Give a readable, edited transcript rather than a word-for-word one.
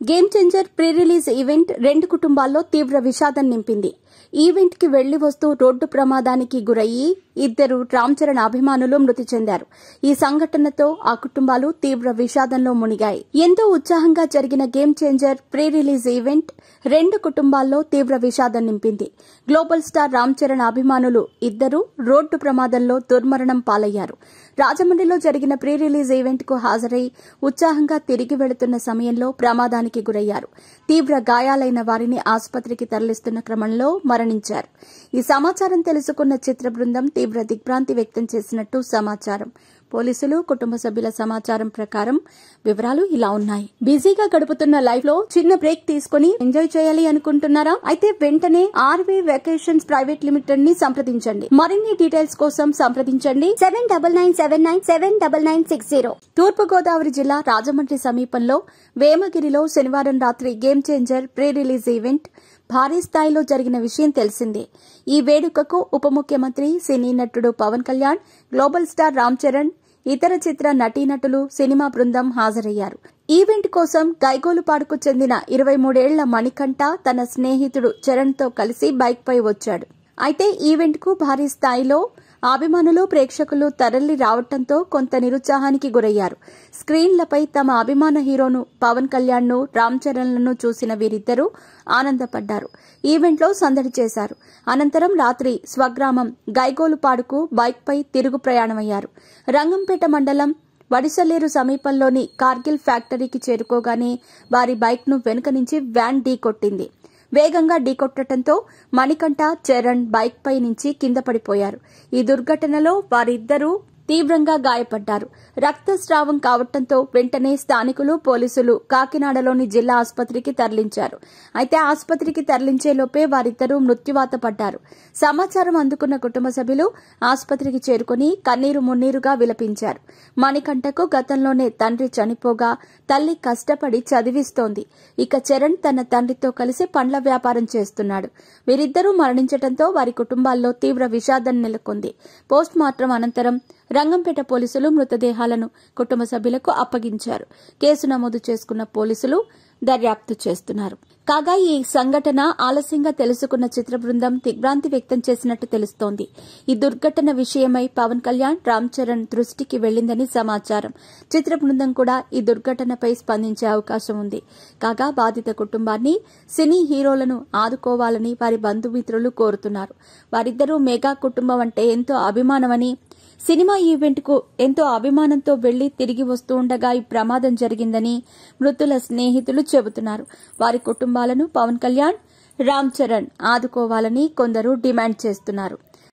Game changer pre release event రెండు కుటుంబాల్లో తీవ్ర విషాదం నింపింది. ఈవెంట్ కి వెళ్లి వస్తూ రోడ్డు ప్రమాదానికి గురయ్యి ఇద్దరు రామ్ చరణ్ అభిమానులు మృతి చెందారు. ఈ సంఘటనతో ఆ కుటుంబాలు తీవ్ర విషాదంలో మునిగాయి. ఎంతో ఉత్సాహంగా జరిగిన game changer pre release event రెండు కుటుంబాల్లో తీవ్ర విషాదం నింపింది. గ్లోబల్ స్టార్ రామ్ చరణ్ అభిమానులు ఇద్దరు రోడ్డు ప్రమాదంలో దుర్మరణం పాలయ్యారు. రాజమండ్రిలో జరిగిన ప్రీ రిలీజ్ ఈవెంట్ కు హాజరై ఉత్సాహంగా తిరిగి వెళుతున్న సమయంలో ప్రమాదానికి గురయ్యారు. తీవ్ర గాయాలైన వారిని ఆసుపత్రికి తరలిస్తున్న క్రమంలో మరణించారు. ఈ సమాచారం తెలుసుకున్న చిత్ర బృందం తీవ్ర దిగ్భ్రాంతి వ్యక్తం చేసినట్టు సమాచారం. పోలీసులు, కుటుంబ సభ్యుల సమాచారం ప్రకారం వివరాలు ఇలా ఉన్నాయి. బిజీగా గడుపుతున్న లైఫ్ లో చిన్న బ్రేక్ తీసుకుని ఎంజాయ్ చేయాలి అనుకుంటున్నారా? అయితే వెంటనే ఆర్వే వెకేషన్స్ ప్రైవేట్ లిమిటెడ్ ని సంప్రదించండి. మరిన్ని డీటెయిల్స్ కోసం సంప్రదించండి 7997979960. తూర్పు గోదావరి జిల్లా రాజమండ్రి సమీపంలో వేమగిరిలో శనివారం రాత్రి game changer pre release event భారీ స్థాయిలో జరిగిన విషయం తెలిసిందే. ఈ వేడుకకు ఉప ముఖ్యమంత్రి, సినీ నటుడు పవన్ కళ్యాణ్, గ్లోబల్ స్టార్ రామ్ చరణ్, ఇతర చిత్ర నటీనటులు, సినిమా బృందం హాజరయ్యారు. ఈవెంట్ కోసం గైగోలుపాడుకు చెందిన 23 ఏళ్ల మణికంఠ తన స్నేహితుడు చరణ్ తో కలిసి బైక్ పై వచ్చాడు. అయితే ఈవెంట్ కు భారీ స్థాయిలో అభిమానులు, ప్రేక్షకులు తరలి రావడంతో కొంత నిరుత్సాహానికి గురయ్యారు. స్క్రీన్లపై తమ అభిమాన హీరోను పవన్ కళ్యాణ్ ను, రామ్ చరణ్ లను చూసిన వీరిద్దరూ ఆనందపడ్డారు. ఈవెంట్లో సందడి చేశారు. అనంతరం రాత్రి స్వగ్రామం గైగోలుపాడుకు బైక్ పై తిరుగు ప్రయాణమయ్యారు. రంగంపేట మండలం వడిసలేరు సమీపంలోని కార్గిల్ ఫ్యాక్టరీకి చేరుకోగానే వారి బైక్ ను వెనుక నుంచి వ్యాన్ ఢీకొట్టింది. వేగంగా ఢీకొట్టడంతో మణికంఠ, చరణ్ బైక్ పై నుంచి కింద పడిపోయారు. ఈ దుర్ఘటనలో వారిద్దరూ తీవ్రంగా గాయపడ్డారు. రక్తస్రావం కావడంతో వెంటనే స్థానికులు, పోలీసులు కాకినాడలోని జిల్లా ఆసుపత్రికి తరలించారు. అయితే ఆసుపత్రికి తరలించేలోపే వారిద్దరూ మృత్యువాత పడ్డారు. సమాచారం అందుకున్న కుటుంబ సభ్యులు ఆసుపత్రికి చేరుకుని కన్నీరు మున్నీరుగా విలపించారు. మణికంఠకు గతంలోనే తండ్రి చనిపోగా తల్లి కష్టపడి చదివిస్తోంది. ఇక చరణ్ తన తండ్రితో కలిసి పండ్ల వ్యాపారం చేస్తున్నాడు. వీరిద్దరూ మరణించడంతో వారి కుటుంబాల్లో తీవ్ర విషాదం నెలకొంది. పోస్ట్ మార్టం అనంతరం రంగంపేట పోలీసులు మృతదేహాలను కుటుంబ సభ్యులకు అప్పగించారు. కేసు నమోదు చేసుకున్న పోలీసులు దర్యాప్తు చేస్తున్నారు. కాగా ఈ సంఘటన ఆలస్యంగా తెలుసుకున్న చిత్ర బృందం దిగ్భ్రాంతి వ్యక్తం చేసినట్టు తెలుస్తోంది. ఈ దుర్ఘటన విషయమై పవన్ కళ్యాణ్, రామ్ చరణ్ దృష్టికి వెళ్లిందని సమాచారం. చిత్ర బృందం కూడా ఈ దుర్ఘటనపై స్పందించే అవకాశం ఉంది. కాగా బాధిత కుటుంబాన్ని, సినీ హీరోలను ఆదుకోవాలని వారి బంధుమిత్రులు కోరుతున్నారు. వారిద్దరూ మెగా కుటుంబం అంటే ఎంతో అభిమానమని, సినిమా ఈవెంట్ కు ఎంతో అభిమానంతో వెళ్లి తిరిగి వస్తూ ఉండగా ఈ ప్రమాదం జరిగిందని మృతుల స్నేహితులు చెబుతున్నారు. వారి కుటుంబాలను పవన్ కళ్యాణ్, రామ్ చరణ్ ఆదుకోవాలని కొందరు డిమాండ్ చేస్తున్నారు.